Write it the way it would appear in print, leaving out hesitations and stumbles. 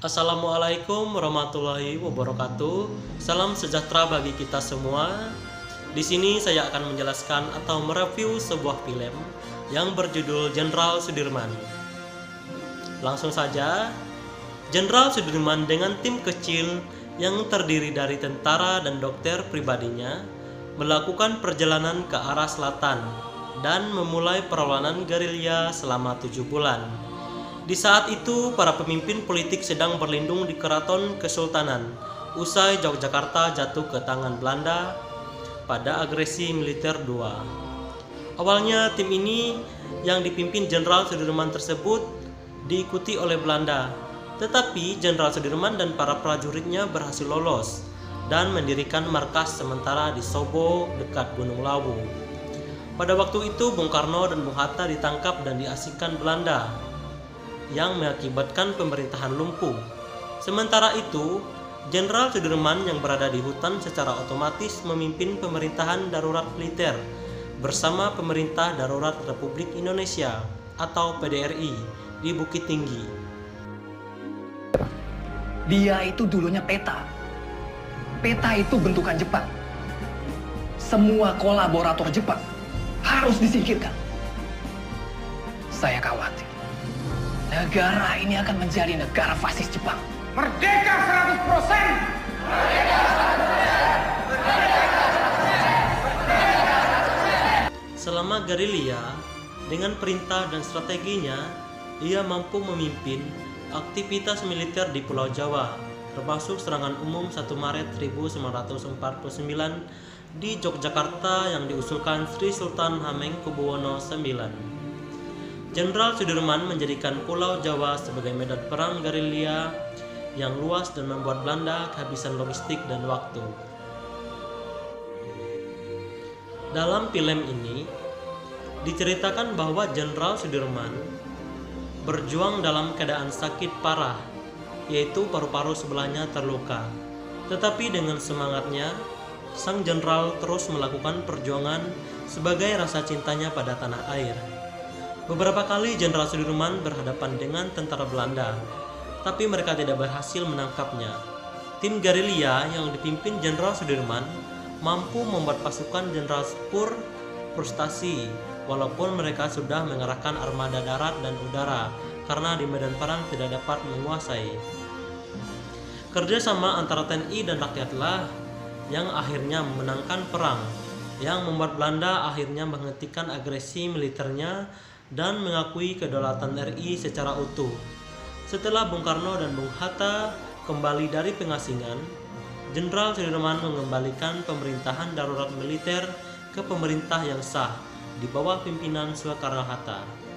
Assalamualaikum warahmatullahi wabarakatuh. Salam sejahtera bagi kita semua. Di sini saya akan menjelaskan atau mereview sebuah film yang berjudul Jenderal Sudirman. Langsung saja, Jenderal Sudirman dengan tim kecil yang terdiri dari tentara dan dokter pribadinya melakukan perjalanan ke arah selatan dan memulai perlawanan gerilya selama 7 bulan. Di saat itu, para pemimpin politik sedang berlindung di Keraton Kesultanan usai Yogyakarta jatuh ke tangan Belanda pada agresi militer II. Awalnya tim ini yang dipimpin Jenderal Sudirman tersebut diikuti oleh Belanda, tetapi Jenderal Sudirman dan para prajuritnya berhasil lolos dan mendirikan markas sementara di Sobo dekat Gunung Lawu. Pada waktu itu Bung Karno dan Bung Hatta ditangkap dan diasingkan Belanda yang mengakibatkan pemerintahan lumpuh. Sementara itu, Jenderal Sudirman yang berada di hutan secara otomatis memimpin pemerintahan darurat militer bersama Pemerintah Darurat Republik Indonesia atau PDRI di Bukit Tinggi. Dia itu dulunya peta. Peta itu bentukan Jepang. Semua kolaborator Jepang harus disingkirkan. Saya khawatir negara ini akan menjadi negara fasis Jepang. Merdeka 100%! Selama gerilya, dengan perintah dan strateginya, ia mampu memimpin aktivitas militer di Pulau Jawa, termasuk serangan umum 1 Maret 1949 di Yogyakarta yang diusulkan Sri Sultan Hamengkubuwono IX. Jenderal Sudirman menjadikan Pulau Jawa sebagai medan perang gerilya yang luas dan membuat Belanda kehabisan logistik dan waktu. Dalam film ini diceritakan bahwa Jenderal Sudirman berjuang dalam keadaan sakit parah, yaitu paru-paru sebelahnya terluka. Tetapi dengan semangatnya, sang jenderal terus melakukan perjuangan sebagai rasa cintanya pada tanah air. Beberapa kali Jenderal Sudirman berhadapan dengan tentara Belanda, tapi mereka tidak berhasil menangkapnya. Tim gerilya yang dipimpin Jenderal Sudirman mampu membuat pasukan Jenderal Spur frustasi, walaupun mereka sudah mengerahkan armada darat dan udara karena di medan perang tidak dapat menguasai. Kerjasama antara TNI dan rakyatlah yang akhirnya memenangkan perang, yang membuat Belanda akhirnya menghentikan agresi militernya dan mengakui kedaulatan RI secara utuh. Setelah Bung Karno dan Bung Hatta kembali dari pengasingan, Jenderal Sudirman mengembalikan pemerintahan darurat militer ke pemerintah yang sah di bawah pimpinan Soekarno-Hatta.